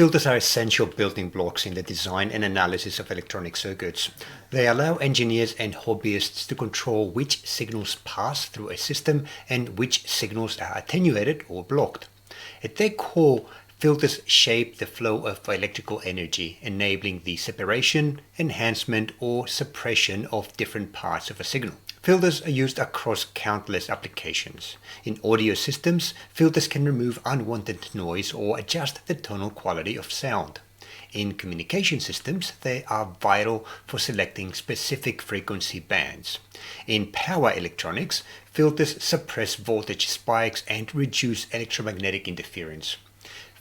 Filters are essential building blocks in the design and analysis of electronic circuits. They allow engineers and hobbyists to control which signals pass through a system and which signals are attenuated or blocked. At their core, filters shape the flow of electrical energy, enabling the separation, enhancement, or suppression of different parts of a signal. Filters are used across countless applications. In audio systems, filters can remove unwanted noise or adjust the tonal quality of sound. In communication systems, they are vital for selecting specific frequency bands. In power electronics, filters suppress voltage spikes and reduce electromagnetic interference.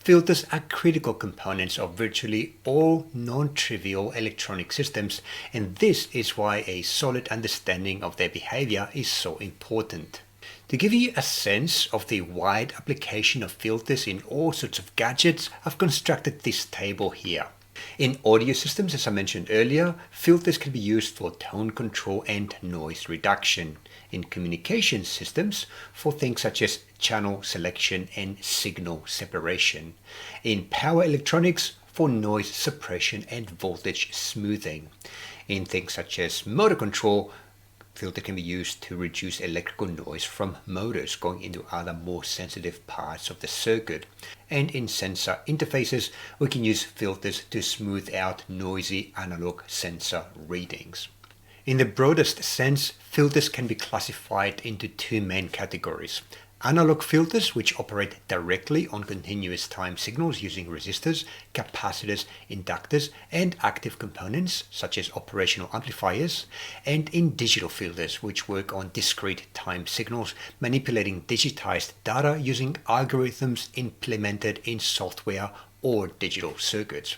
Filters are critical components of virtually all non-trivial electronic systems, and this is why a solid understanding of their behavior is so important. To give you a sense of the wide application of filters in all sorts of gadgets, I've constructed this table here. In audio systems, as I mentioned earlier, filters can be used for tone control and noise reduction. In communication systems, for things such as channel selection and signal separation. In power electronics, for noise suppression and voltage smoothing. In things such as motor control, filter can be used to reduce electrical noise from motors going into other more sensitive parts of the circuit. And in sensor interfaces, we can use filters to smooth out noisy analog sensor readings. In the broadest sense, filters can be classified into two main categories. Analog filters, which operate directly on continuous time signals using resistors, capacitors, inductors, and active components, such as operational amplifiers, and in digital filters, which work on discrete time signals, manipulating digitized data using algorithms implemented in software or digital circuits.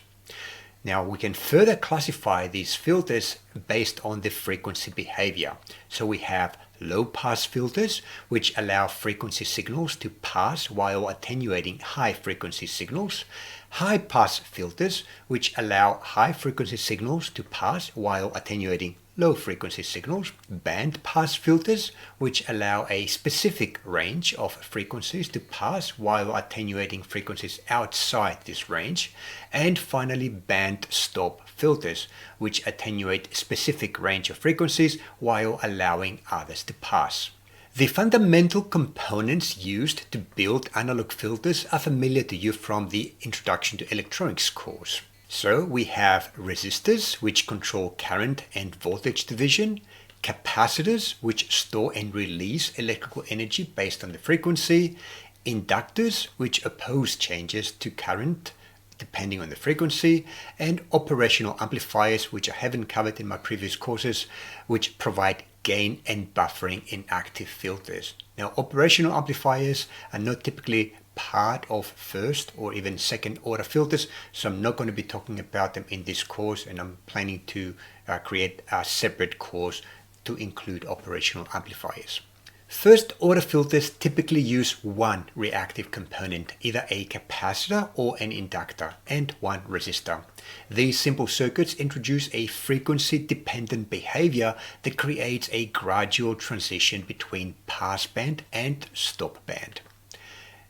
Now, we can further classify these filters based on the frequency behavior. So we have low-pass filters, which allow frequency signals to pass while attenuating high-frequency signals. High-pass filters, which allow high-frequency signals to pass while attenuating low-frequency signals. Band-pass filters, which allow a specific range of frequencies to pass while attenuating frequencies outside this range. And finally, band-stop filters, which attenuate specific range of frequencies while allowing others to pass. The fundamental components used to build analog filters are familiar to you from the Introduction to Electronics course. So we have resistors, which control current and voltage division, capacitors, which store and release electrical energy based on the frequency, inductors, which oppose changes to current depending on the frequency, and operational amplifiers, which I haven't covered in my previous courses, which provide gain and buffering in active filters. Now, operational amplifiers are not typically part of first or even second order filters, so I'm not going to be talking about them in this course, and I'm planning to create a separate course to include operational amplifiers. First order filters typically use one reactive component, either a capacitor or an inductor, and one resistor. These simple circuits introduce a frequency-dependent behavior that creates a gradual transition between pass band and stop band.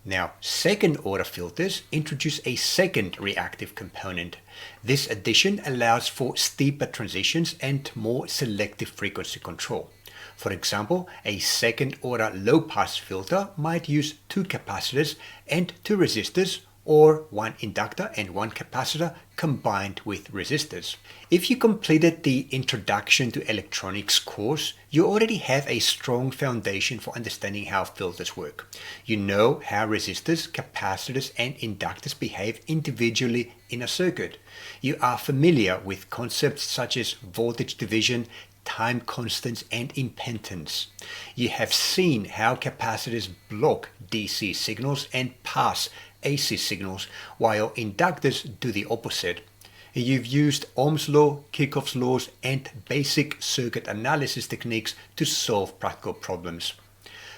Now, second order filters introduce a second reactive component. This addition allows for steeper transitions and more selective frequency control. For example, a second order low pass filter might use two capacitors and two resistors, or one inductor and one capacitor combined with resistors. If you completed the Introduction to Electronics course, you already have a strong foundation for understanding how filters work. You know how resistors, capacitors, and inductors behave individually in a circuit. You are familiar with concepts such as voltage division, time constants, and impedance. You have seen how capacitors block DC signals and pass AC signals, while inductors do the opposite. You've used Ohm's law, Kirchhoff's laws, and basic circuit analysis techniques to solve practical problems.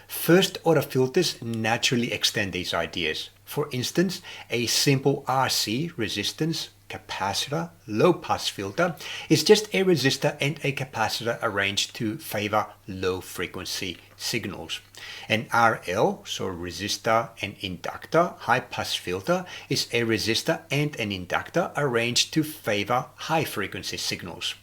First order filters naturally extend these ideas. For instance, a simple RC resistance capacitor low-pass filter is just a resistor and a capacitor arranged to favor low-frequency signals. An RL, so resistor and inductor high-pass filter, is a resistor and an inductor arranged to favor high-frequency signals.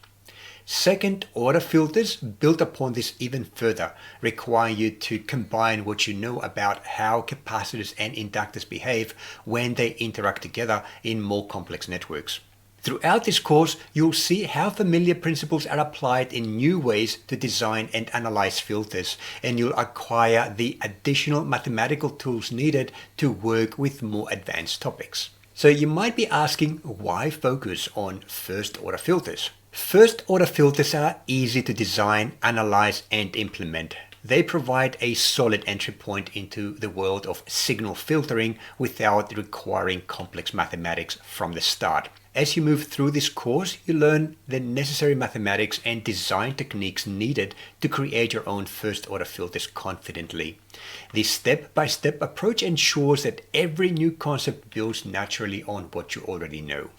Second-order filters build upon this even further, require you to combine what you know about how capacitors and inductors behave when they interact together in more complex networks. Throughout this course, you'll see how familiar principles are applied in new ways to design and analyze filters, and you'll acquire the additional mathematical tools needed to work with more advanced topics. So you might be asking, why focus on first-order filters? First-order filters are easy to design, analyze, and implement. They provide a solid entry point into the world of signal filtering without requiring complex mathematics from the start. As you move through this course, you learn the necessary mathematics and design techniques needed to create your own first-order filters confidently. This step-by-step approach ensures that every new concept builds naturally on what you already know.